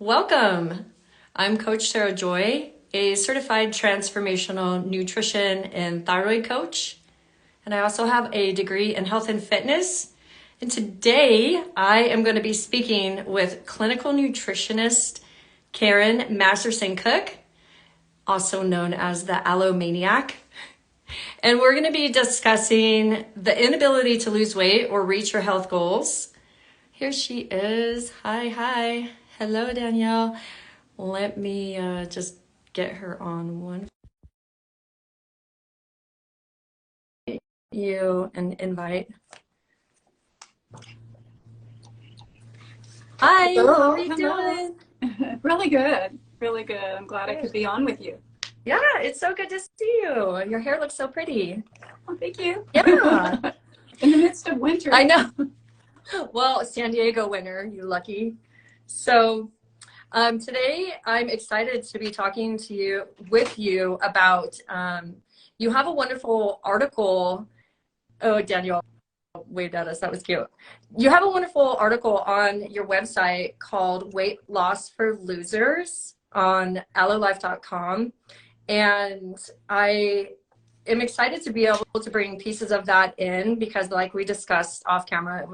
Welcome. I'm Coach Sarah Joy, a certified transformational nutrition and thyroid coach. And I also have a degree in health and fitness. And today I am going to be speaking with clinical nutritionist Karen Mastersen Koch, also known as the Aloe Maniac. And we're going to be discussing the inability to lose weight or reach your health goals. Here she is. Hi. Hello, Danielle. Let me just get her on one. You an invite. Hi, Hello, how are you doing? Really good, really good. I'm glad I could be on with you. Yeah, it's so good to see you. Your hair looks so pretty. Oh, thank you. Yeah. In the midst of winter. I know. Well, San Diego winter, you lucky. So today I'm excited to be talking to with you about, you have a wonderful article. Oh, Daniel waved at us. That was cute. You have a wonderful article on your website called Weight Loss for Losers on aloelife.com. And I am excited to be able to bring pieces of that in because like we discussed off camera,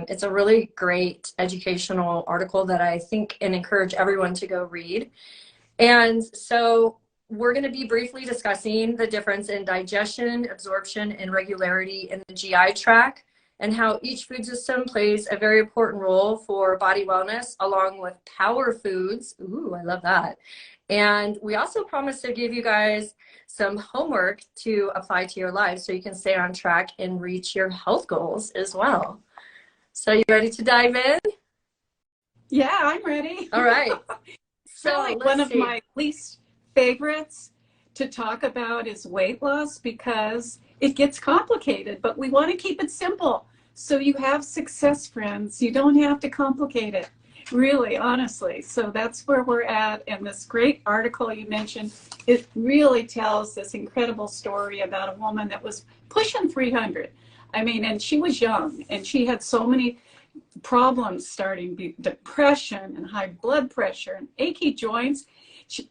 it's a really great educational article that I think and encourage everyone to go read. And so we're going to be briefly discussing the difference in digestion, absorption, and regularity in the GI tract and how each food system plays a very important role for body wellness along with power foods. Ooh, I love that. And we also promise to give you guys some homework to apply to your lives so you can stay on track and reach your health goals as well. So you ready to dive in? Yeah, I'm ready. All right. So really, one of my least favorites to talk about is weight loss because it gets complicated, but we want to keep it simple. So you have success, friends. You don't have to complicate it, really, honestly. So that's where we're at. And this great article you mentioned, it really tells this incredible story about a woman that was pushing 300. I mean, and she was young and she had so many problems starting, depression and high blood pressure and achy joints,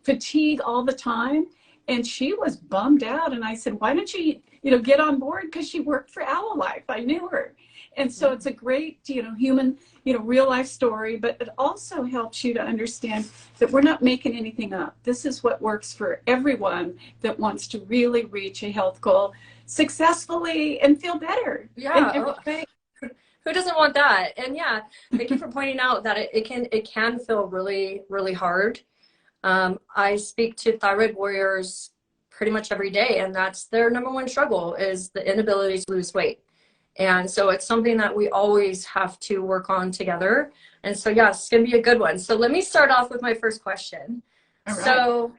fatigue all the time. And she was bummed out. And I said, why don't you, get on board? Because she worked for Aloe Life. I knew her. And so it's a great, human, real life story, but it also helps you to understand that we're not making anything up. This is what works for everyone that wants to really reach a health goal successfully and feel better. Yeah. Who doesn't want that? And yeah, thank you for pointing out that it can feel really, really hard. I speak to thyroid warriors pretty much every day, and that's their number one struggle is the inability to lose weight. And so it's something that we always have to work on together. And so, yes, it's going to be a good one. So let me start off with my first question. All right. So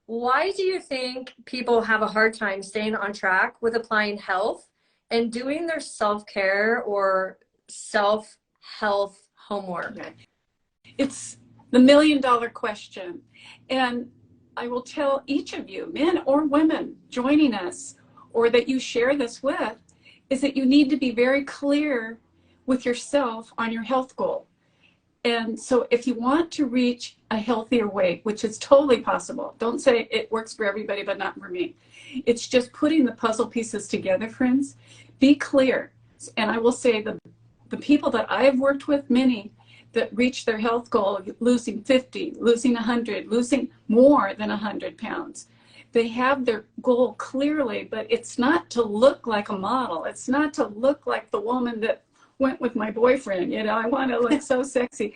why do you think people have a hard time staying on track with applying health and doing their self-care or self-health homework? It's the $1 million question. And I will tell each of you, men or women joining us, or that you share this with, is that you need to be very clear with yourself on your health goal. And so if you want to reach a healthier weight, which is totally possible, don't say it works for everybody, but not for me. It's just putting the puzzle pieces together, friends. Be clear. And I will say the people that I have worked with, many that reach their health goal, losing 50, losing 100, losing more than 100 pounds. They have their goal clearly, but it's not to look like a model. It's not to look like the woman that went with my boyfriend. I want to look so sexy.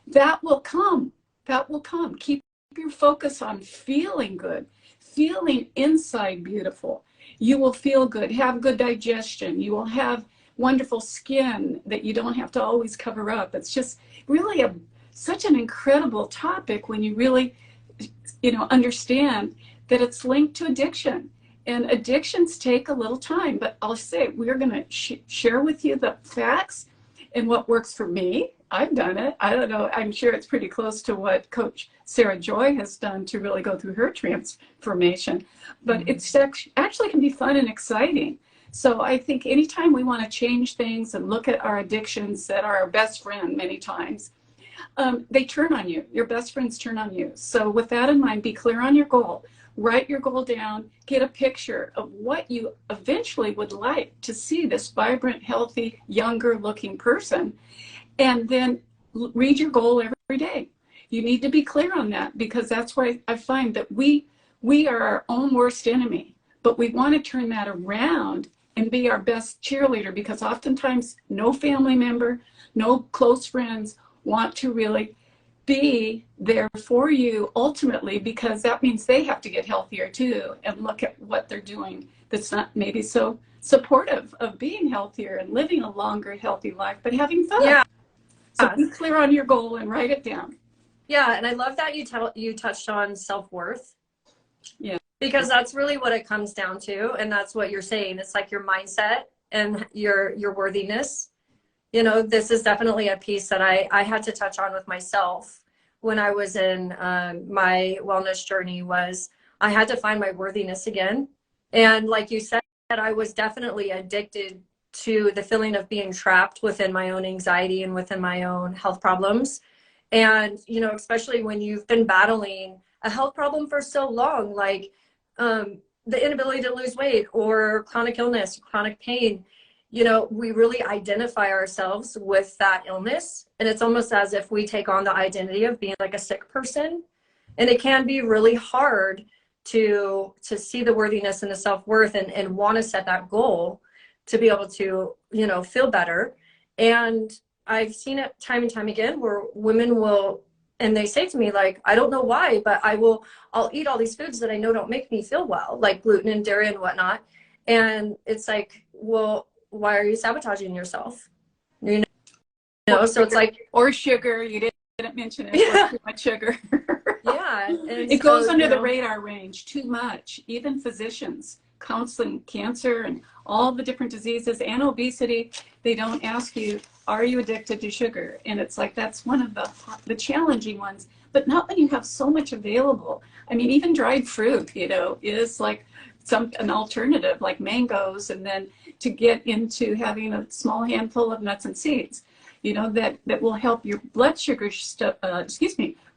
That will come. That will come. Keep your focus on feeling good, feeling inside beautiful. You will feel good, have good digestion. You will have wonderful skin that you don't have to always cover up. It's just really such an incredible topic when you really, understand that it's linked to addiction. And addictions take a little time, but I'll say we're going to share with you the facts and what works for me. I've done it. I don't know. I'm sure it's pretty close to what Coach Sarah Joy has done to really go through her transformation. But it's actually can be fun and exciting. So I think anytime we want to change things and look at our addictions that are our best friend many times, they turn on you. Your best friends turn on you. So with that in mind, be clear on your goal. Write your goal down. Get a picture of what you eventually would like to see, this vibrant, healthy, younger looking person. And then read your goal every day. You need to be clear on that, because that's why I find that we are our own worst enemy. But we want to turn that around and be our best cheerleader, because oftentimes no family member, no close friends want to really be there for you ultimately, because that means they have to get healthier too and look at what they're doing that's not maybe so supportive of being healthier and living a longer, healthy life, but having fun. Yeah. So be clear on your goal and write it down. Yeah, and I love that you touched on self-worth. Yeah. Because that's really what it comes down to, and that's what you're saying. It's like your mindset and your worthiness. You know, this is definitely a piece that I had to touch on with myself when I was in my wellness journey. Was I had to find my worthiness again. And like you said, I was definitely addicted to the feeling of being trapped within my own anxiety and within my own health problems. And, you know, especially when you've been battling a health problem for so long, like the inability to lose weight or chronic illness, chronic pain, you know, we really identify ourselves with that illness. And it's almost as if we take on the identity of being like a sick person. And it can be really hard to see the worthiness and the self-worth and want to set that goal to be able to, you know, feel better. And I've seen it time and time again where women will, and they say to me, like, I don't know why, but I'll eat all these foods that I know don't make me feel well, like gluten and dairy and whatnot. And it's like, well, why are you sabotaging yourself? You know, so it's like, or sugar. You didn't mention it. Yeah. Or too much sugar. Yeah. And It goes under the radar range too much. Even physicians counseling cancer and all the different diseases and obesity, they don't ask you, are you addicted to sugar? And it's like, that's one of the challenging ones, but not when you have so much available. I mean, even dried fruit, you know, is like an alternative, like mangoes, and then to get into having a small handful of nuts and seeds, you know, that will help your blood sugar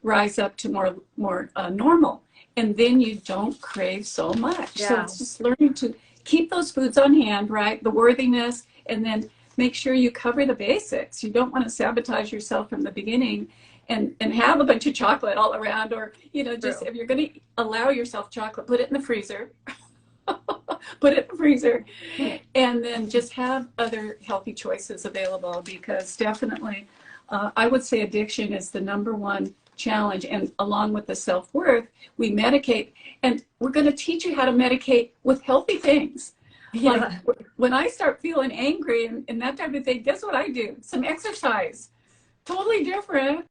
rise up to more normal. And then you don't crave so much. Yeah. So it's just learning to keep those foods on hand, right? The worthiness, and then make sure you cover the basics. You don't want to sabotage yourself from the beginning and have a bunch of chocolate all around, or, you know, just if you're going to allow yourself chocolate, put it in the freezer. Put it in the freezer, and then just have other healthy choices available, because definitely I would say addiction is the #1 challenge. And along with the self-worth, we medicate, and we're going to teach you how to medicate with healthy things. Yeah. Like when I start feeling angry and that type of thing, guess what I do? Some exercise. Totally different.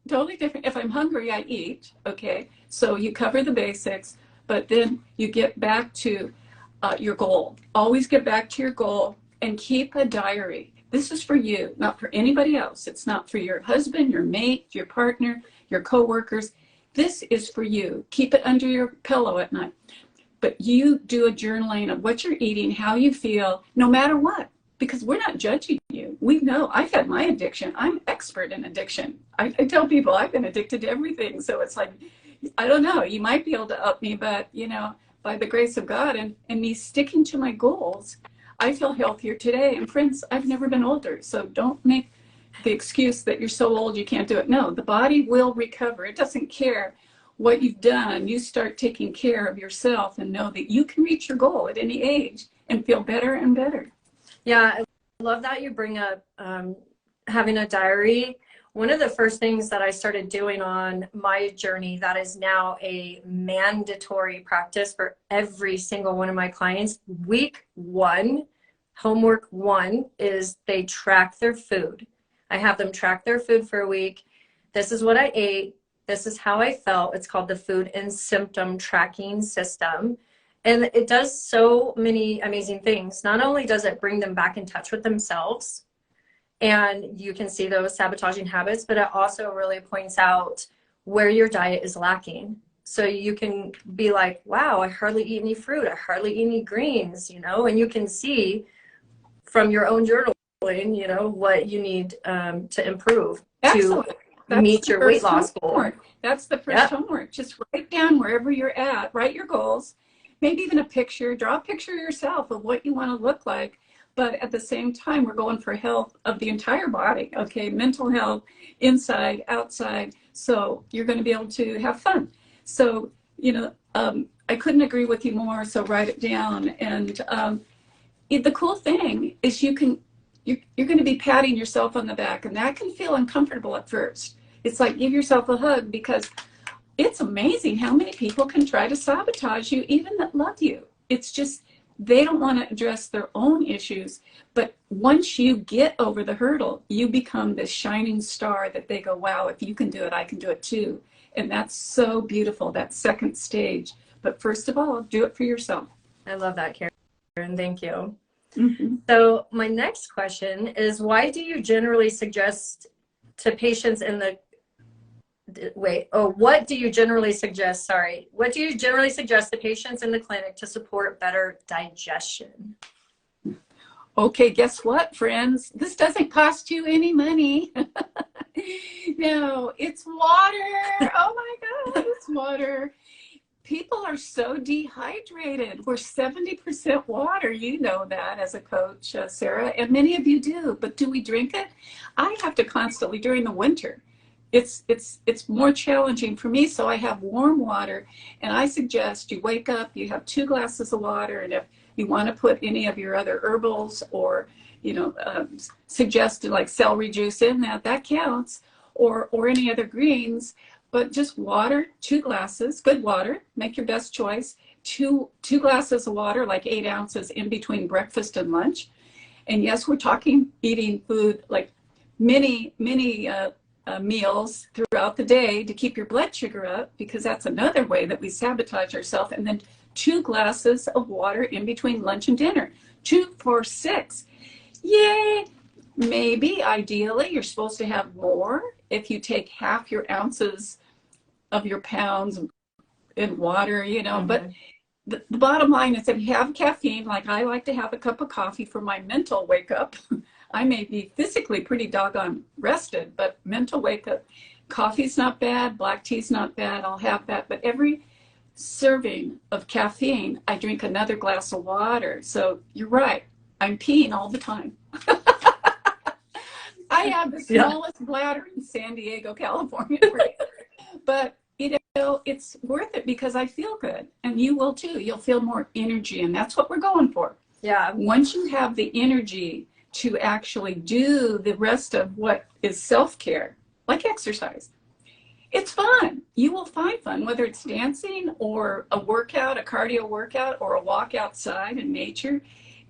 Totally different. If I'm hungry, I eat. Okay. So you cover the basics, but then you get back to your goal. Always get back to your goal and keep a diary. This is for you, not for anybody else. It's not for your husband, your mate, your partner, your coworkers. This is for you. Keep it under your pillow at night. But you do a journaling of what you're eating, how you feel, no matter what, because we're not judging you. We know. I've had my addiction. I'm expert in addiction. I tell people I've been addicted to everything. So it's like, I don't know, you might be able to up me, but, you know, by the grace of God and me sticking to my goals, I feel healthier today. And friends, I've never been older. So don't make the excuse that you're so old you can't do it. No, the body will recover. It doesn't care what you've done. You start taking care of yourself and know that you can reach your goal at any age and feel better and better. Yeah, I love that you bring up having a diary. One of the first things that I started doing on my journey that is now a mandatory practice for every single one of my clients, week 1, homework 1, is they track their food. I have them track their food for a week. This is what I ate. This is how I felt. It's called the Food and Symptom Tracking System. And it does so many amazing things. Not only does it bring them back in touch with themselves, and you can see those sabotaging habits, but it also really points out where your diet is lacking. So you can be like, wow, I hardly eat any fruit. I hardly eat any greens, you know, and you can see from your own journaling, you know, what you need to improve. Excellent. meet the your weight first loss goal. homework. That's the first Yep. homework. Just write down wherever you're at, write your goals, maybe even a picture, draw a picture of yourself of what you want to look like. But at the same time, we're going for health of the entire body, okay? Mental health, inside, outside. So you're going to be able to have fun. So, I couldn't agree with you more, so write it down. And the cool thing is you're going to be patting yourself on the back, and that can feel uncomfortable at first. It's like give yourself a hug, because it's amazing how many people can try to sabotage you, even that love you. It's just they don't want to address their own issues. But once you get over the hurdle, you become this shining star that they go, wow, if you can do it, I can do it too. And that's so beautiful, that second stage. But first of all, do it for yourself. I love that, Karen. Thank you. Mm-hmm. So my next question is, why do you generally suggest to patients in the what do you generally suggest to patients in the clinic to support better digestion? Okay, guess what, friends? This doesn't cost you any money. No, it's water. Oh my God, it's water. People are so dehydrated. We're 70% water. You know that as a coach, Sarah, and many of you do. But do we drink it? I have to constantly during the winter. It's more challenging for me, so I have warm water, and I suggest you wake up, you have 2 glasses of water, and if you want to put any of your other herbals or suggested like celery juice in that counts, or any other greens, but just water, 2 glasses, good water, make your best choice, two glasses of water, like 8 ounces in between breakfast and lunch. And yes, we're talking eating food like many meals throughout the day to keep your blood sugar up, because that's another way that we sabotage ourselves. And then 2 glasses of water in between lunch and dinner. 2 for 6. Yay! Maybe ideally you're supposed to have more if you take half your ounces of your pounds in water, Mm-hmm. But the bottom line is, if you have caffeine, like I like to have a cup of coffee for my mental wake up. I may be physically pretty doggone rested, but mental wake up, coffee's not bad, black tea's not bad, I'll have that. But every serving of caffeine, I drink another glass of water. So you're right, I'm peeing all the time. I have the smallest bladder in San Diego, California. But it's worth it because I feel good, and you will too. You'll feel more energy, and that's what we're going for. Yeah. Once you have the energy to actually do the rest of what is self-care, like exercise, it's fun. You will find fun, whether it's dancing or a workout, a cardio workout, or a walk outside in nature.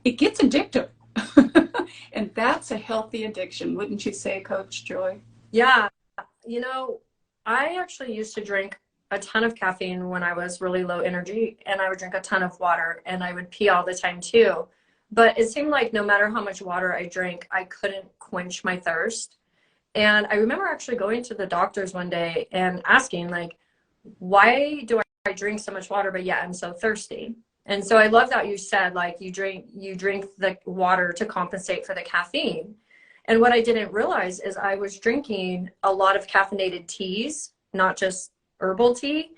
It gets addictive. And that's a healthy addiction, wouldn't you say, Coach Joy? Yeah. I actually used to drink a ton of caffeine when I was really low energy, and I would drink a ton of water, and I would pee all the time too. But it seemed like no matter how much water I drank, I couldn't quench my thirst. And I remember actually going to the doctors one day and asking, like, why do I drink so much water, but yet I'm so thirsty? And so I love that you said, like, you drink the water to compensate for the caffeine. And what I didn't realize is I was drinking a lot of caffeinated teas, not just herbal tea.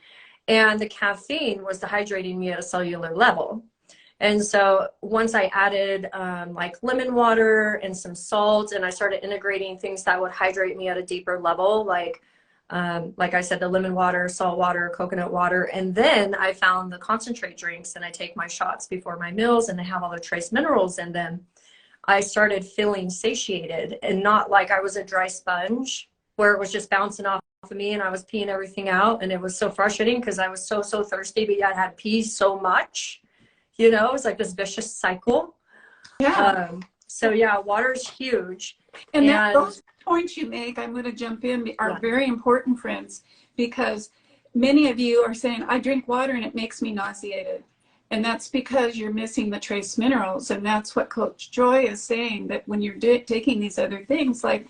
And the caffeine was dehydrating me at a cellular level. And so once I added like lemon water and some salt, and I started integrating things that would hydrate me at a deeper level, like I said, the lemon water, salt water, coconut water. And then I found the concentrate drinks, and I take my shots before my meals, and they have all the trace minerals in them. I started feeling satiated, and not like I was a dry sponge where it was just bouncing off of me and I was peeing everything out. And it was so frustrating because I was so thirsty, but yet I had pee so much. It was like this vicious cycle. Yeah. So yeah, water's huge. And those points you make, I'm going to jump in, are very important, friends, because many of you are saying, I drink water and it makes me nauseated. And that's because you're missing the trace minerals. And that's what Coach Joy is saying, that when you're taking these other things like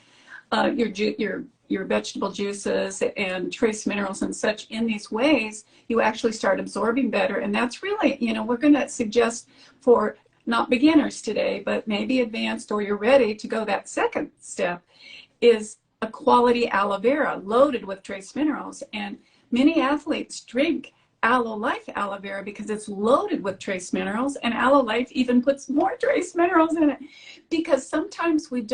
your vegetable juices and trace minerals and such in these ways, you actually start absorbing better. And that's really, we're going to suggest for not beginners today, but maybe advanced, or you're ready to go that second step, is a quality aloe vera loaded with trace minerals. And many athletes drink Aloe Life aloe vera because it's loaded with trace minerals, and Aloe Life even puts more trace minerals in it, because sometimes we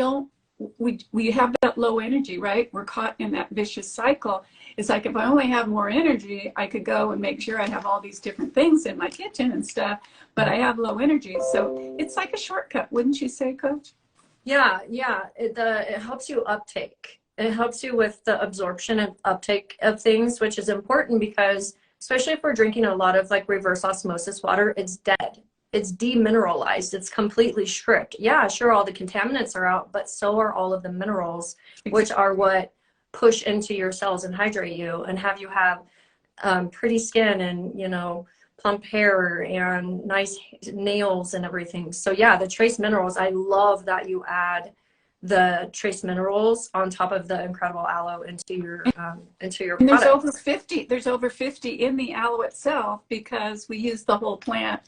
have that low energy, right? We're caught in that vicious cycle. It's like, if I only have more energy, I could go and make sure I have all these different things in my kitchen and stuff, but I have low energy. So it's like a shortcut, wouldn't you say, Coach? Yeah, yeah. It helps you uptake. It helps you with the absorption and uptake of things, which is important because, especially if we're drinking a lot of like reverse osmosis water, it's dead. It's demineralized. It's completely stripped. Yeah, sure, all the contaminants are out, but so are all of the minerals, which are what push into your cells and hydrate you and have you have pretty skin and, you know, plump hair and nice nails and everything. So yeah, the trace minerals, I love that you add the trace minerals on top of the incredible aloe into your and product. There's over 50 in the aloe itself, because we use the whole plant,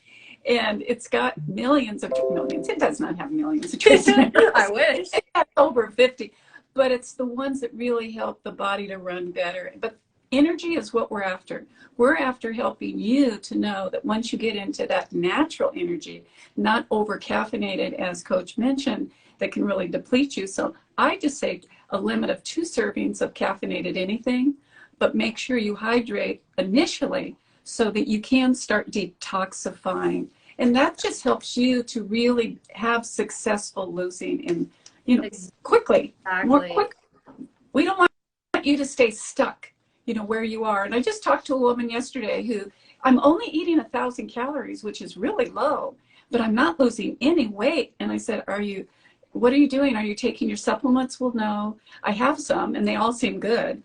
and it's got millions. It does not have millions of trace minerals. I wish. It has over 50, but it's the ones that really help the body to run better. But energy is what we're after. We're after helping you to know that once you get into that natural energy, not over caffeinated, as Coach mentioned, that can really deplete you. So I just say a limit of 2 servings of caffeinated anything, but make sure you hydrate initially so that you can start detoxifying. And that just helps you to really have successful losing in, you know, quickly, more quick. We don't want you to stay stuck, you know, where you are. And I just talked to a woman yesterday who, I'm only eating 1,000 calories, which is really low, but I'm not losing any weight. And I said, what are you doing? Are you taking your supplements? Well, no, I have some and they all seem good.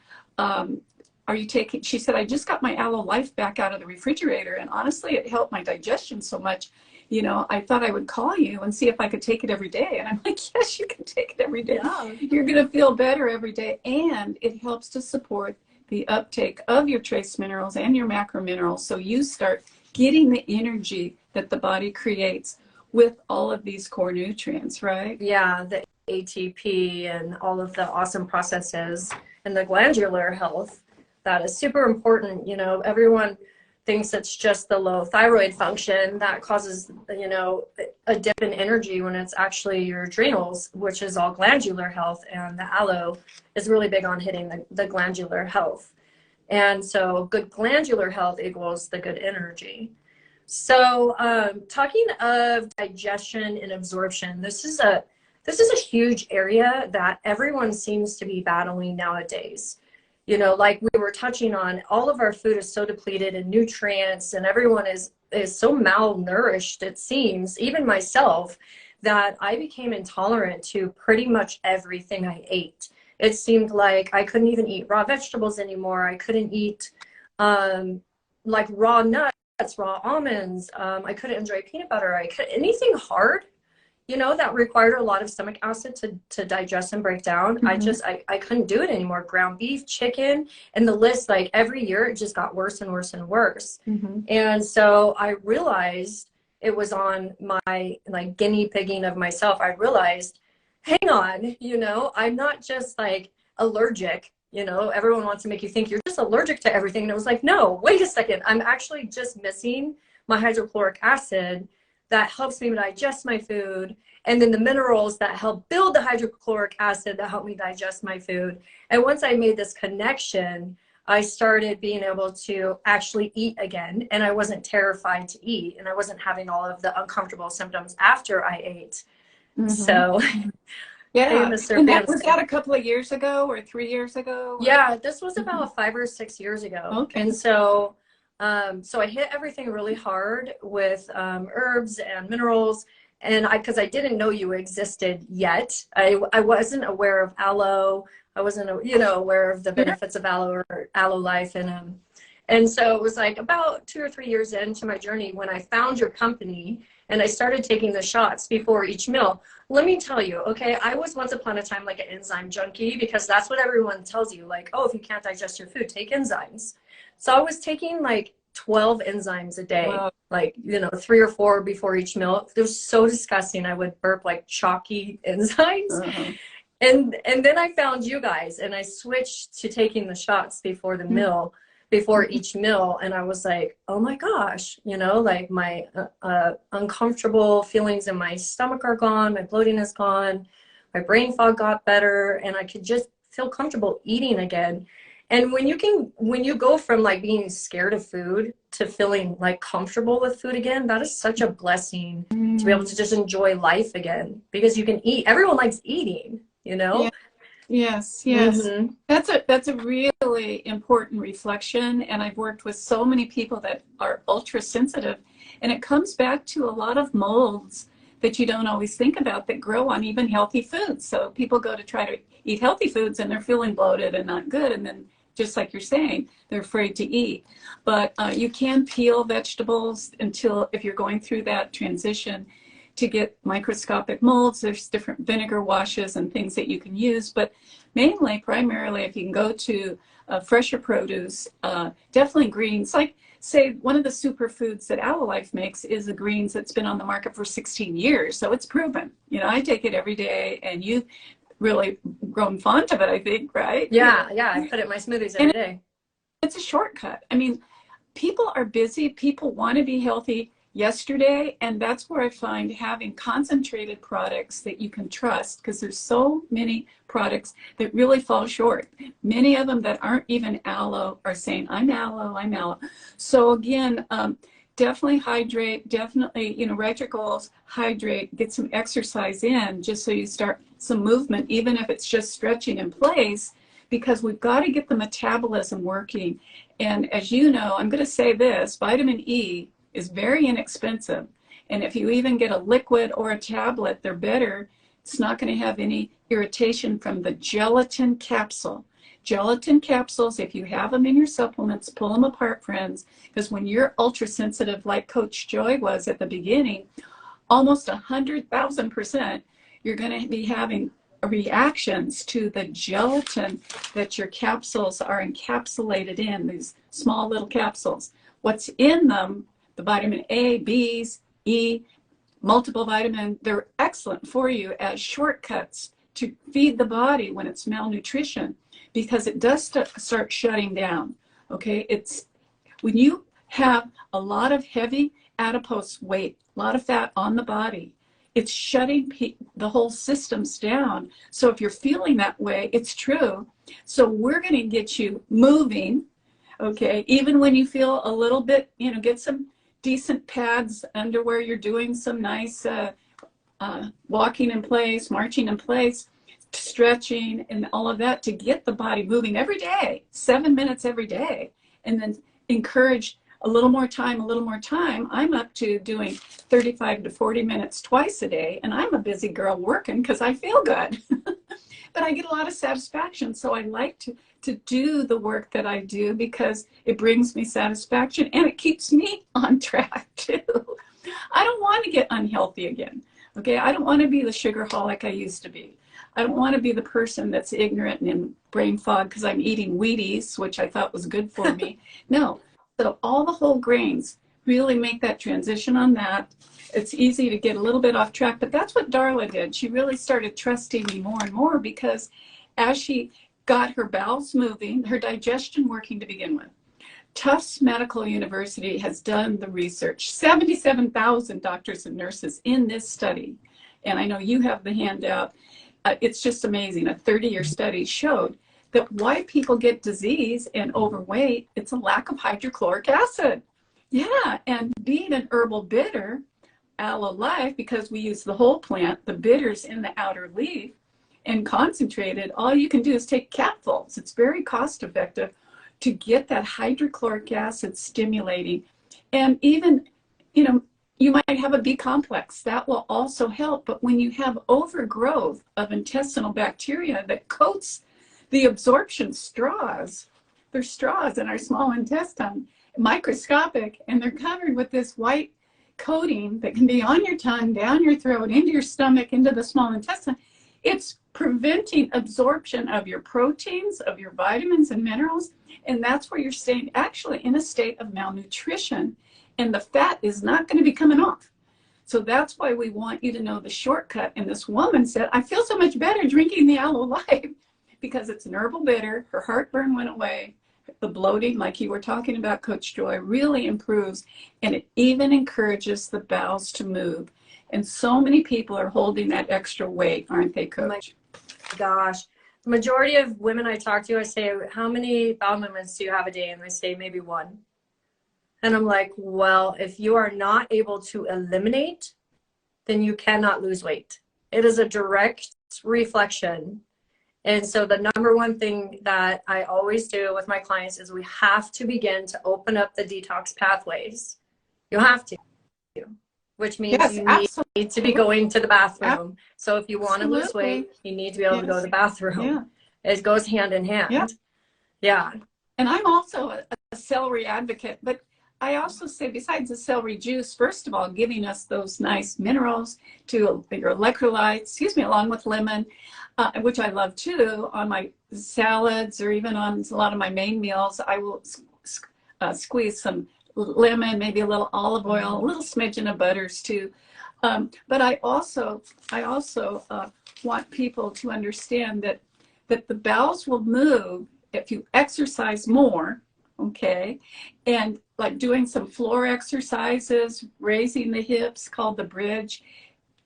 She said, I just got my Aloe Life back out of the refrigerator, and honestly, it helped my digestion so much. You know, I thought I would call you and see if I could take it every day. And I'm like, yes, you can take it every day. Yeah. You're going to feel better every day. And it helps to support the uptake of your trace minerals and your macro minerals. So you start getting the energy that the body creates with all of these core nutrients, right? Yeah, the ATP and all of the awesome processes and the glandular health. That is super important. You know, everyone thinks it's just the low thyroid function that causes, you know, a dip in energy, when it's actually your adrenals, which is all glandular health. And the aloe is really big on hitting the glandular health. And so good glandular health equals the good energy. So talking of digestion and absorption, this is a huge area that everyone seems to be battling nowadays. You know, like we were touching on, all of our food is so depleted in nutrients, and everyone is so malnourished, it seems, even myself, that I became intolerant to pretty much everything I ate. It seemed like I couldn't even eat raw vegetables anymore. I couldn't eat like raw nuts, raw almonds. I couldn't enjoy peanut butter. Anything hard, you know, that required a lot of stomach acid to digest and break down. Mm-hmm. I couldn't do it anymore. Ground beef, chicken, and the list, like every year, it just got worse and worse and worse. Mm-hmm. And so I realized, it was on my like guinea pigging of myself, I realized, hang on, you know, I'm not just like allergic. You know, everyone wants to make you think you're just allergic to everything. And it was like, no, wait a second. I'm actually just missing my hydrochloric acid that helps me digest my food, and then the minerals that help build the hydrochloric acid that help me digest my food. And once I made this connection, I started being able to actually eat again, and I wasn't terrified to eat, and I wasn't having all of the uncomfortable symptoms after I ate. Mm-hmm. So yeah, and was that a couple of years ago or 3 years ago? Or? Yeah, this was about 5 or 6 years ago. Okay. And so so I hit everything really hard with herbs and minerals, and because I didn't know you existed yet. I wasn't aware of aloe. I wasn't, you know, aware of the benefits of aloe or Aloe Life, and so it was like about 2 or 3 years into my journey when I found your company and I started taking the shots before each meal. Let me tell you, okay, I was once upon a time like an enzyme junkie, because that's what everyone tells you, like, oh, if you can't digest your food, take enzymes. So I was taking like 12 enzymes a day. Wow. Like, you know, 3 or 4 before each meal. It was so disgusting. I would burp like chalky enzymes. Uh-huh. And then I found you guys, and I switched to taking the shots before the meal, before each meal, and I was like, oh my gosh, you know, like my uncomfortable feelings in my stomach are gone, my bloating is gone, my brain fog got better, and I could just feel comfortable eating again. And when you go from like being scared of food to feeling like comfortable with food again, that is such a blessing to be able to just enjoy life again, because you can eat. Everyone likes eating, you know? Yeah. Yes, yes. Mm-hmm. That's a really important reflection, and I've worked with so many people that are ultra sensitive, and it comes back to a lot of molds that you don't always think about that grow on even healthy foods. So people go to try to eat healthy foods and they're feeling bloated and not good, and then just like you're saying, they're afraid to eat. But you can peel vegetables until, if you're going through that transition, to get microscopic molds. There's different vinegar washes and things that you can use, but mainly, primarily, if you can go to fresher produce, definitely greens. Like, say, one of the superfoods that Aloe makes is the greens that's been on the market for 16 years, so it's proven. You know, I take it every day, and you've really grown fond of it, I think, right? Yeah, yeah, I put it in my smoothies every And day. it's a shortcut. I mean, people are busy, people want to be healthy yesterday, and that's where I find having concentrated products that you can trust, because there's so many products that really fall short. Many of them that aren't even aloe are saying, I'm aloe, I'm aloe. So again, definitely hydrate, definitely, you know, write your goals, hydrate, get some exercise in, just so you start some movement, even if it's just stretching in place, because we've got to get the metabolism working. And as you know, I'm going to say this, vitamin E is very inexpensive. And if you even get a liquid or a tablet, they're better. It's not going to have any irritation from the gelatin capsule. Gelatin capsules, if you have them in your supplements, pull them apart, friends, because when you're ultra sensitive, like Coach Joy was at the beginning, almost 100,000%, you're going to be having reactions to the gelatin that your capsules are encapsulated in, these small little capsules. What's in them, the vitamin A, B's, E, multiple vitamin, they're excellent for you as shortcuts to feed the body when it's malnutrition, because it does start shutting down. Okay, it's when you have a lot of heavy adipose weight, a lot of fat on the body, it's shutting the whole systems down. So if you're feeling that way, it's true. So we're going to get you moving. Okay, even when you feel a little bit, you know, get some decent pads, underwear, you're doing some nice walking in place, marching in place, stretching, and all of that to get the body moving every day, 7 minutes every day, and then encourage a little more time, a little more time. I'm up to doing 35 to 40 minutes twice a day, and I'm a busy girl working because I feel good. But I get a lot of satisfaction, so I like to do the work that I do because it brings me satisfaction and it keeps me on track too. I don't want to get unhealthy again. Okay, I don't want to be the sugarholic I used to be. I don't want to be the person that's ignorant and in brain fog because I'm eating Wheaties, which I thought was good for me. No, so all the whole grains, really make that transition on that. It's easy to get a little bit off track, but that's what Darla did. She really started trusting me more and more because as she got her bowels moving, her digestion working to begin with. Tufts Medical University has done the research, 77,000 doctors and nurses in this study. And I know you have the handout. It's just amazing. A 30-year study showed that why people get disease and overweight, it's a lack of hydrochloric acid. Yeah, and being an herbal bitter, Aloe Life, because we use the whole plant, the bitters in the outer leaf, and concentrated, all you can do is take capfuls. It's very cost effective to get that hydrochloric acid stimulating. And even, you know, you might have a B complex. That will also help. But when you have overgrowth of intestinal bacteria that coats the absorption straws, there's straws in our small intestine, microscopic, and they're covered with this white coating that can be on your tongue, down your throat, into your stomach, into the small intestine. It's preventing absorption of your proteins, of your vitamins and minerals, and that's where you're staying actually in a state of malnutrition, and the fat is not going to be coming off. So that's why we want you to know the shortcut. And this woman said, I feel so much better drinking the Aloe Life because it's an herbal bitter. Her heartburn went away. The bloating, like you were talking about, Coach Joy, really improves. And it even encourages the bowels to move. And so many people are holding that extra weight, aren't they, Coach? Oh my gosh. The majority of women I talk to, I say, how many bowel movements do you have a day? And they say maybe one. And I'm like, well, if you are not able to eliminate, then you cannot lose weight. It is a direct reflection. And so the number one thing that I always do with my clients is we have to begin to open up the detox pathways. You have to, which means Yes, you absolutely. need to be going to the bathroom. So if you want to lose weight, you need to be able to go to the bathroom. Yeah. It goes hand in hand. Yeah. Yeah. And I'm also a celery advocate, but I also say, besides the celery juice, first of all, giving us those nice minerals to your electrolytes, along with lemon, which I love too, on my salads or even on a lot of my main meals, I will squeeze some lemon, maybe a little olive oil, a little smidgen of butters too. But I also want people to understand that the bowels will move if you exercise more, okay? And like doing some floor exercises, raising the hips, called the bridge.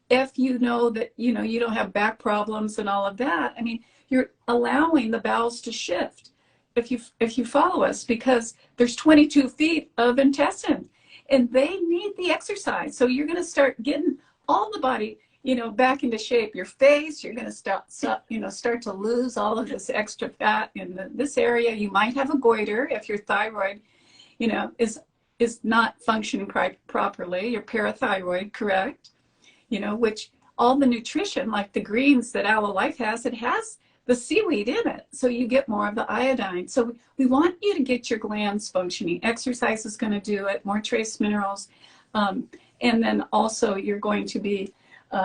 If you know that, you don't have back problems and all of that, I mean, you're allowing the bowels to shift if you follow us, because there's 22 feet of intestine and they need the exercise. So you're going to start getting all the body, back into shape. Your face, you're going to start to lose all of this extra fat in this area. You might have a goiter if your thyroid, is not functioning properly. Your parathyroid, correct? Which all the nutrition, like the greens that Aloe Life has, it has the seaweed in it. So you get more of the iodine. So we want you to get your glands functioning. Exercise is going to do it, more trace minerals. And then also you're going to be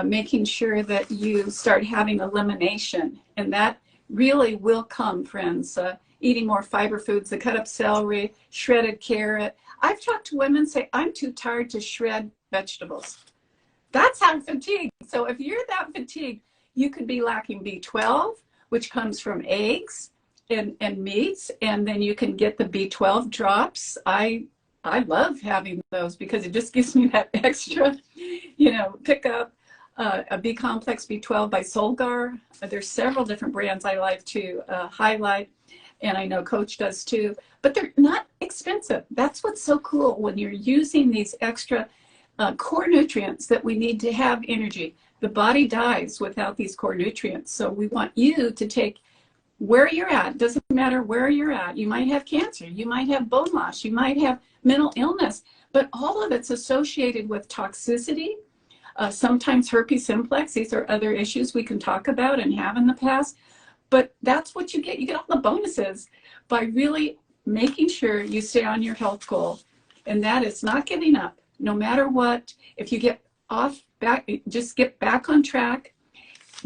making sure that you start having elimination. And that really will come, friends. Eating more fiber foods, the cut up celery, shredded carrot. I've talked to women say, I'm too tired to shred vegetables. That's how fatigued. So if you're that fatigued, you could be lacking B12, which comes from eggs and meats, and then you can get the B12 drops. I love having those because it just gives me that extra, pick up a B complex B12 by Solgar. There's several different brands I like to highlight, and I know Coach does too, but they're not expensive. That's what's so cool when you're using these extra core nutrients that we need to have energy. The body dies without these core nutrients. So we want you to take where you're at. Doesn't matter where you're at. You might have cancer. You might have bone loss. You might have mental illness. But all of it's associated with toxicity. Sometimes herpes simplex. These are other issues we can talk about and have in the past. But that's what you get. You get all the bonuses by really making sure you stay on your health goal. And that is not giving up. No matter what, if you get just get back on track.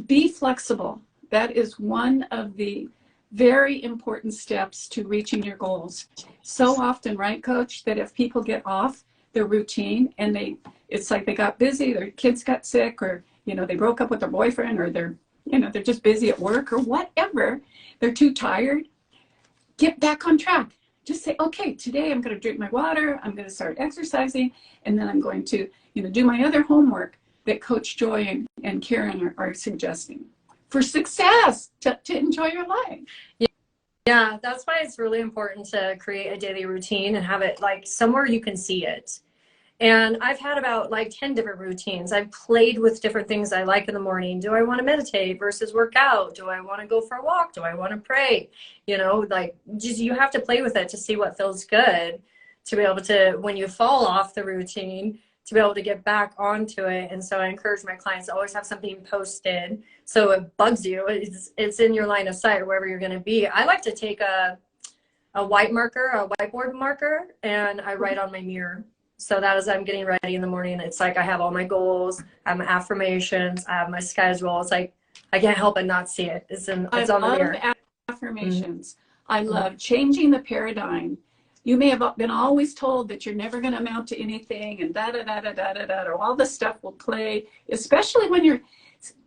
Be flexible. That is one of the very important steps to reaching your goals. So often, right, Coach, that if people get off their routine and it's like they got busy, their kids got sick, or, they broke up with their boyfriend, or they're just busy at work or whatever, they're too tired, get back on track. Just say, okay, today I'm going to drink my water, I'm going to start exercising, and then I'm going to, do my other homework that Coach Joy and Karen are suggesting for success, to enjoy your life. Yeah, that's why it's really important to create a daily routine and have it like somewhere you can see it. And I've had about like 10 different routines. I've played with different things I like in the morning. Do I want to meditate versus work out? Do I want to go for a walk? Do I want to pray? You have to play with it to see what feels good, to be able to, when you fall off the routine, to be able to get back onto it. And so I encourage my clients to always have something posted so it bugs you. It's in your line of sight or wherever you're going to be. I like to take a whiteboard marker, and I write on my mirror. So that as I'm getting ready in the morning, it's like I have all my goals, I have my affirmations, I have my schedule. It's like I can't help but not see it. It's on the mirror. Affirmations. I love changing the paradigm. You may have been always told that you're never going to amount to anything, and da da da da da da da, or all this stuff will play, especially when you're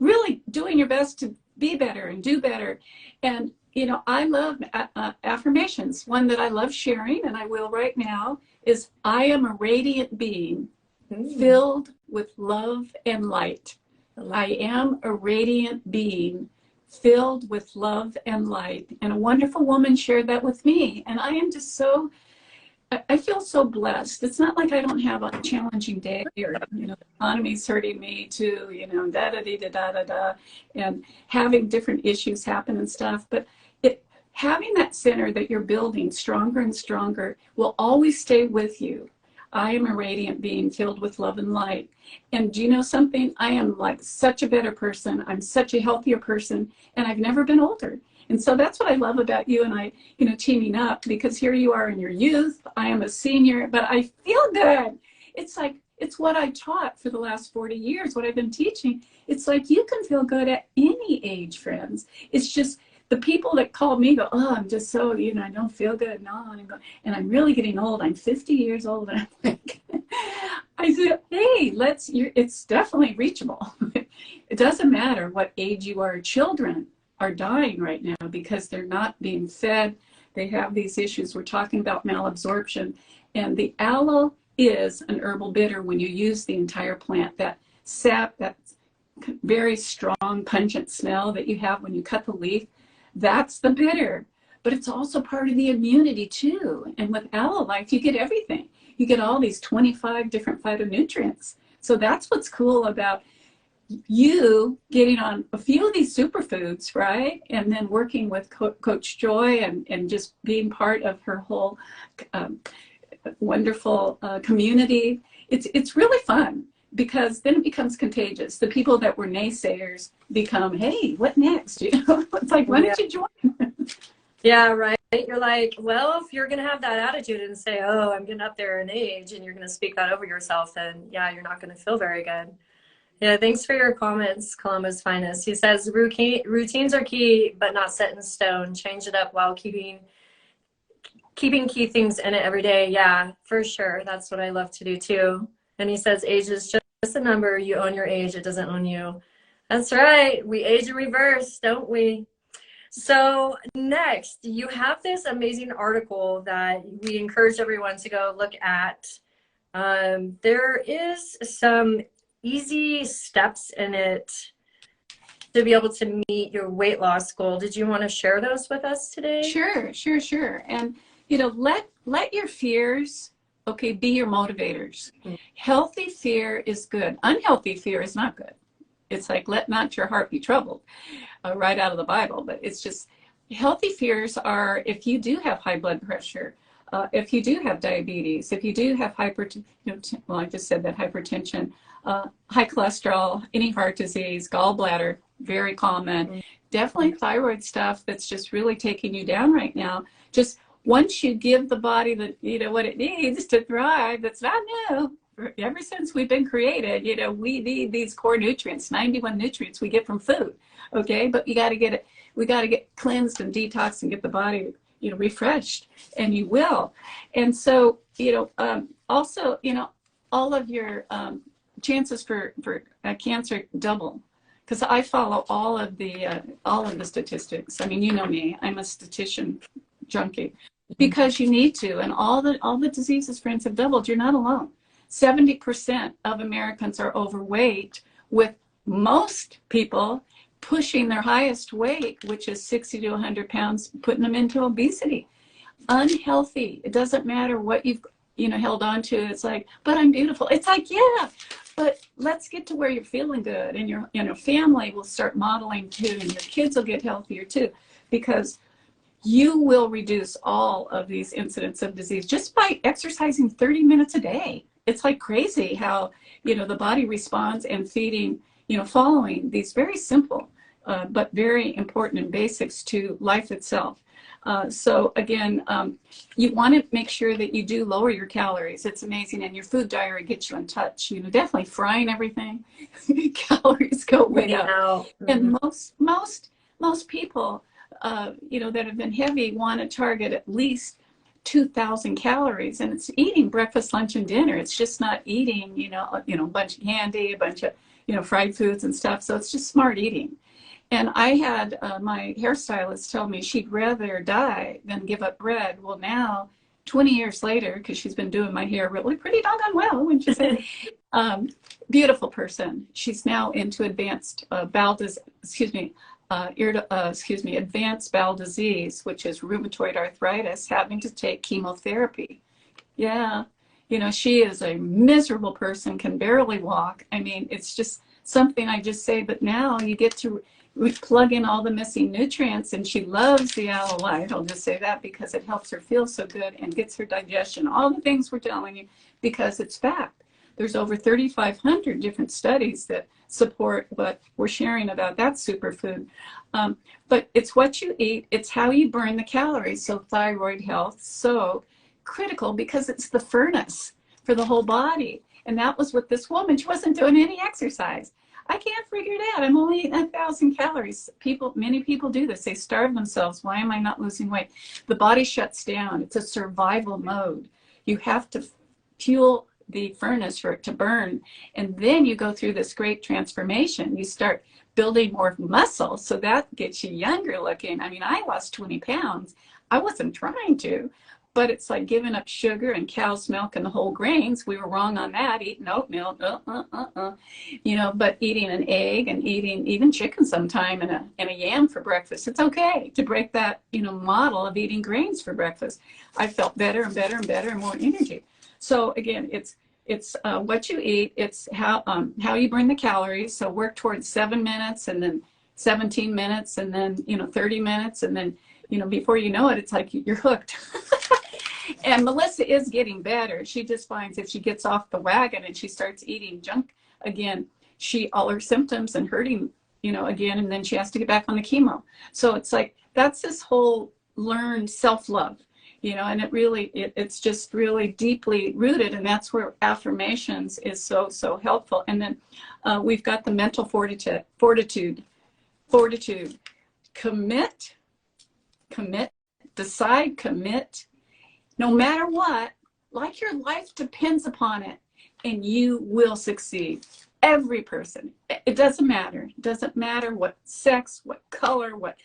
really doing your best to be better and do better. And you know, I love affirmations. One that I love sharing, and I will right now, is I am a radiant being filled with love and light. I am a radiant being filled with love and light. And a wonderful woman shared that with me. And I am just so, I feel so blessed. It's not like I don't have a challenging day, or, you know, the economy's hurting me too, you know, da da da da da da, and having different issues happen and stuff. But having that center that you're building stronger and stronger will always stay with you. I am a radiant being filled with love and light. And do you know something? I am like such a better person. I'm such a healthier person, and I've never been older. And so that's what I love about you and I, you know, teaming up, because here you are in your youth. I am a senior, but I feel good. It's like, it's what I taught for the last 40 years, what I've been teaching. It's like, you can feel good at any age, friends. It's just, the people that call me go, oh, I'm just so, you know, I don't feel good. No, and I'm really getting old. I'm 50 years old. And I'm like, I said, hey, it's definitely reachable. It doesn't matter what age you are. Children are dying right now because they're not being fed. They have these issues. We're talking about malabsorption. And the aloe is an herbal bitter when you use the entire plant. That sap, that very strong, pungent smell that you have when you cut the leaf, that's the bitter, but it's also part of the immunity too. And with Aloe Life, you get everything. You get all these 25 different phytonutrients. So that's what's cool about you getting on a few of these superfoods, right? And then working with Coach Joy and just being part of her whole wonderful community. It's really fun, because then it becomes contagious. The people that were naysayers become, hey, what next? You know, it's like, why don't you join? Yeah, right. You're like, well, if you're going to have that attitude and say, oh, I'm getting up there in age, and you're going to speak that over yourself, then yeah, you're not going to feel very good. Yeah, thanks for your comments, Columbus Finest. He says, routines are key, but not set in stone. Change it up while keeping key things in it every day. Yeah, for sure. That's what I love to do too. And he says, age is just a number. You own your age. It doesn't own you. That's right. We age in reverse, don't we? So next, you have this amazing article that we encourage everyone to go look at. There is some easy steps in it to be able to meet your weight loss goal. Did you want to share those with us today? Sure. And, you know, let your fears, okay, be your motivators. Healthy fear is good. Unhealthy fear is not good. It's like, let not your heart be troubled, right out of the Bible. But it's just, healthy fears are, if you do have high blood pressure, if you do have diabetes, if you do have well, I just said that, hypertension, high cholesterol, any heart disease, gallbladder, very common. Definitely thyroid stuff that's just really taking you down right now. Just once you give the body the, you know, what it needs to thrive, that's not new. Ever since we've been created, you know, we need these core nutrients, 91 nutrients we get from food. Okay, but you got to get it. We got to get cleansed and detoxed and get the body, you know, refreshed, and you will. And so, you know, also, you know, all of your chances for cancer double, because I follow all of the statistics. I mean, you know me, I'm a statistician junkie, because you need to. And all the diseases, friends, have doubled. You're not alone. 70% of Americans are overweight, with most people pushing their highest weight, which is 60 to 100 pounds, putting them into obesity. Unhealthy. It doesn't matter what you've, you know, held on to. It's like, but I'm beautiful. It's like, yeah, but let's get to where you're feeling good, and your, you know, family will start modeling too, and your kids will get healthier too, because you will reduce all of these incidents of disease just by exercising 30 minutes a day. It's like crazy how, you know, the body responds, and feeding, you know, following these very simple but very important basics to life itself. So again, you want to make sure that you do lower your calories. It's amazing, and your food diary gets you in touch. You know, definitely frying everything, calories go way up. And most people, you know, that have been heavy want to target at least 2,000 calories, and it's eating breakfast, lunch, and dinner. It's just not eating, a bunch of candy, a bunch of, fried foods and stuff. So it's just smart eating. And I had my hairstylist tell me she'd rather die than give up bread. Well, now, 20 years later, because she's been doing my hair really pretty doggone well, when she said, beautiful person. She's now into advanced advanced bowel disease, which is rheumatoid arthritis, having to take chemotherapy. Yeah. She is a miserable person, can barely walk. I mean, it's just something I just say, but now you get to plug in all the missing nutrients, and she loves the aloe. I'll just say that because it helps her feel so good and gets her digestion, all the things we're telling you, because it's fact. There's over 3,500 different studies that support what we're sharing about that superfood. But it's what you eat, it's how you burn the calories. So thyroid health, so critical, because it's the furnace for the whole body. And that was what this woman, she wasn't doing any exercise. I can't figure it out. I'm only eating 1,000 calories. Many people do this. They starve themselves. Why am I not losing weight? The body shuts down. It's a survival mode. You have to fuel the furnace for it to burn. And then you go through this great transformation. You start building more muscle. So that gets you younger looking. I mean, I lost 20 pounds. I wasn't trying to. But it's like giving up sugar and cow's milk and the whole grains. We were wrong on that, eating oatmeal, but eating an egg and eating even chicken sometime and a yam for breakfast. It's okay to break that, model of eating grains for breakfast. I felt better and better and better and more energy. So again, it's what you eat. It's how you burn the calories. So work towards 7 minutes and then 17 minutes and then, 30 minutes. And then, before you know it, it's like you're hooked. And Melissa is getting better. She just finds if she gets off the wagon and she starts eating junk again, all her symptoms and hurting, again, and then she has to get back on the chemo. So it's like, that's this whole learned self-love, and it's just really deeply rooted. And that's where affirmations is so, so helpful. And then we've got the mental fortitude, commit, decide, commit. No matter what, like your life depends upon it, and you will succeed. Every person. It doesn't matter. It doesn't matter what sex, what color, what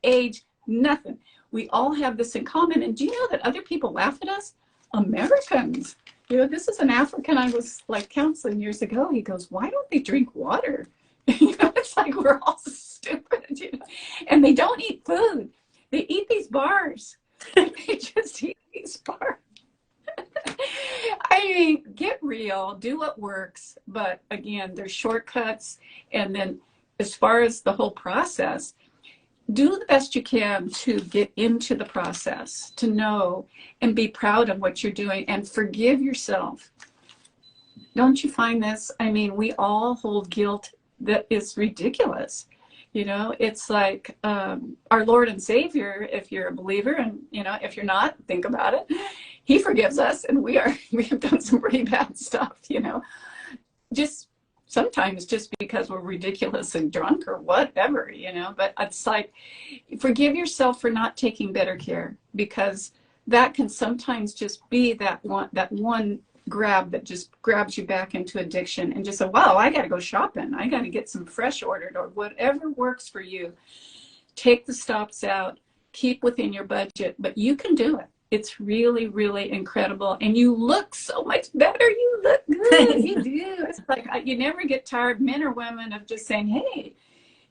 age, nothing. We all have this in common. And do you know that other people laugh at us? Americans. This is an African I was counseling years ago. He goes, "Why don't they drink water?" It's like we're all stupid. And they don't eat food. They eat these bars. They just eat these bars. I mean, get real, do what works. But again, there's shortcuts. And then as far as the whole process, do the best you can to get into the process, to know and be proud of what you're doing and forgive yourself. Don't you find this? I mean, we all hold guilt that is ridiculous. It's like our Lord and Savior, if you're a believer, and if you're not, think about it. He forgives us, and we have done some pretty bad stuff, just sometimes just because we're ridiculous and drunk or whatever, but it's like, forgive yourself for not taking better care, because that can sometimes just be that one grab that just grabs you back into addiction, and just say, wow, I got to go shopping. I got to get some fresh ordered, or whatever works for you. Take the stops out, keep within your budget, but you can do it. It's really, really incredible. And you look so much better. You look good. You do. It's like, you never get tired, men or women, of just saying, hey,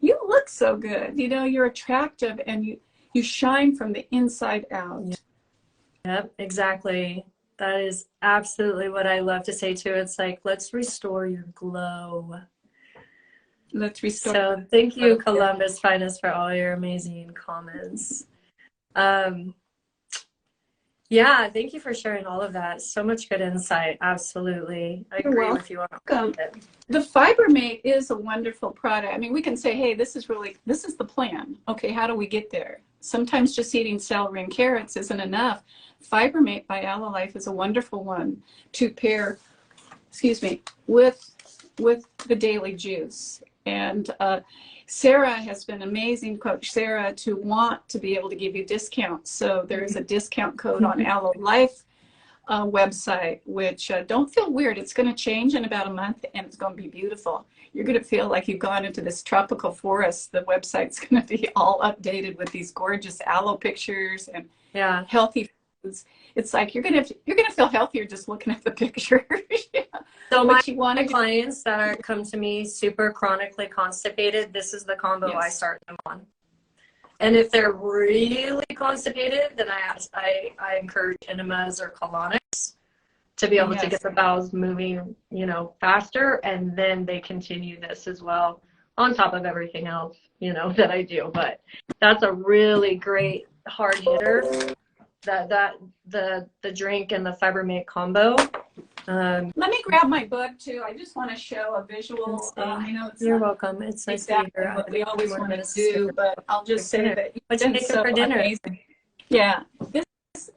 you look so good. You're attractive, and you shine from the inside out. Yep, exactly. That is absolutely what I love to say too. It's like, let's restore your glow. Let's restore. So thank you, Columbus Finest, for all your amazing comments. Yeah, thank you for sharing all of that. So much good insight. Absolutely. I agree with you on all of it. The Fibermate is a wonderful product. I mean, we can say, hey, this is the plan. Okay, how do we get there? Sometimes just eating celery and carrots isn't enough. Fibermate by Aloe is a wonderful one to pair, with the daily juice. And Sarah has been amazing, Coach Sarah, to want to be able to give you discounts. So there is a discount code on Aloe Life website, which don't feel weird. It's going to change in about a month, and it's going to be beautiful. You're going to feel like you've gone into this tropical forest. The website's going to be all updated with these gorgeous aloe pictures and healthy foods. It's like you're going to feel healthier just looking at the pictures. Yeah. So my clients that come to me super chronically constipated, this is the combo I start them on. And if they're really constipated, then I encourage enemas or colonics to be able to get the bowels moving, you know, faster. And then they continue this as well on top of everything else, you know, that I do. But that's a really great hard hitter, the drink and the fiber mate combo. Let me grab my book too. I just want to show a visual. I know it's You're welcome. It's nice exactly what we always want to do, but I'll just say that it's been so amazing. Yeah,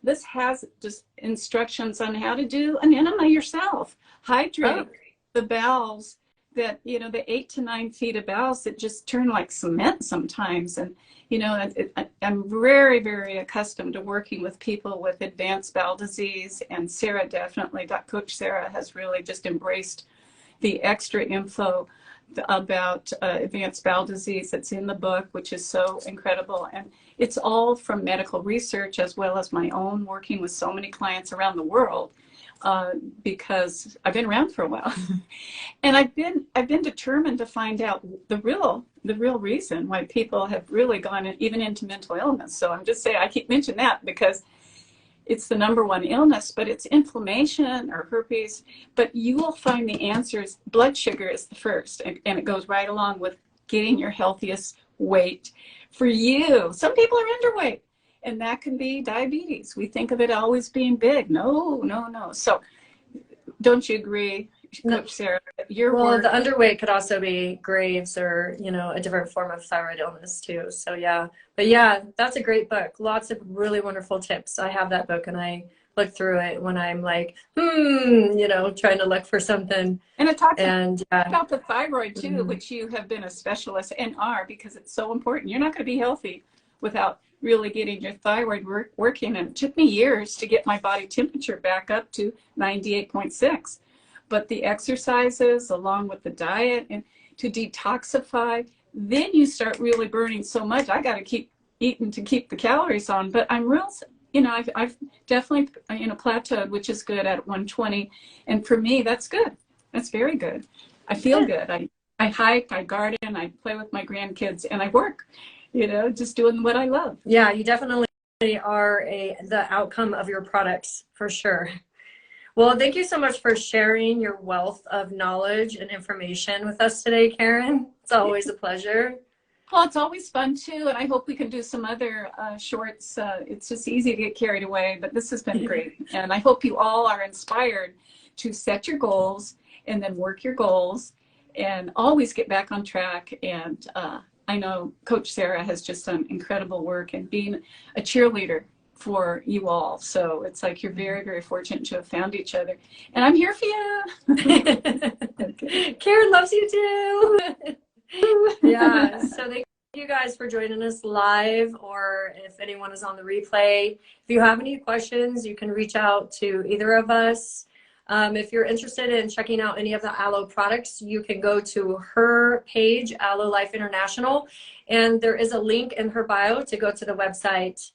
this has just instructions on how to do an enema yourself. Hydrate the bowels that, you know, the 8 to 9 feet of bowels that just turn like cement sometimes. And, you know, I'm very, very accustomed to working with people with advanced bowel disease. And Sarah definitely, Coach Sarah has really just embraced the extra info about advanced bowel disease that's in the book, which is so incredible. And it's all from medical research as well as my own working with so many clients around the world. Because I've been around for a while, and I've been determined to find out the real reason why people have really gone even into mental illness. So I'm just saying, I keep mentioning that because it's the #1 illness, but it's inflammation or herpes. But you will find the answers. Blood sugar is the first, and it goes right along with getting your healthiest weight for you. Some people are underweight. And that can be diabetes. We think of it always being big. No, no, no. So don't you agree, Coach Sarah? Well, the underweight could also be Graves or, you know, a different form of thyroid illness too. So yeah, but yeah, that's a great book. Lots of really wonderful tips. I have that book and I look through it when I'm like, you know, trying to look for something. And it talks about the thyroid too, which you have been a specialist and are, because it's so important. You're not going to be healthy without really getting your thyroid working. And it took me years to get my body temperature back up to 98.6. But the exercises along with the diet and to detoxify, then you start really burning so much. I got to keep eating to keep the calories on. But I'm real, you know, I've definitely, you know, plateaued, which is good at 120. And for me, that's good. That's very good. I feel good. I hike, I garden, I play with my grandkids, and I work. You know, just doing what I love. Yeah, you definitely are the outcome of your products for sure. Well, thank you so much for sharing your wealth of knowledge and information with us today, Karen. It's always a pleasure. Well, it's always fun too, and I hope we can do some other shorts. It's just easy to get carried away, but this has been great. And I hope you all are inspired to set your goals and then work your goals and always get back on track. And I know Coach Sarah has just done incredible work and being a cheerleader for you all. So it's like you're very, very fortunate to have found each other. And I'm here for you. Okay. Karen loves you too. Yeah. So thank you guys for joining us live, or if anyone is on the replay. If you have any questions, you can reach out to either of us. If you're interested in checking out any of the Aloe products, you can go to her page, Aloe Life International, and there is a link in her bio to go to the website,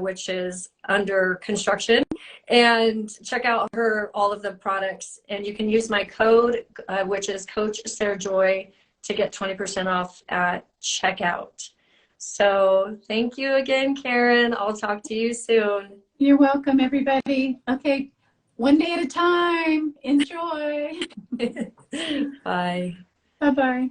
which is under construction, and check out all of the products. And you can use my code, which is Coach Sarah Joy, to get 20% off at checkout. So thank you again, Karen. I'll talk to you soon. You're welcome, everybody. Okay. One day at a time. Enjoy. Bye. Bye-bye.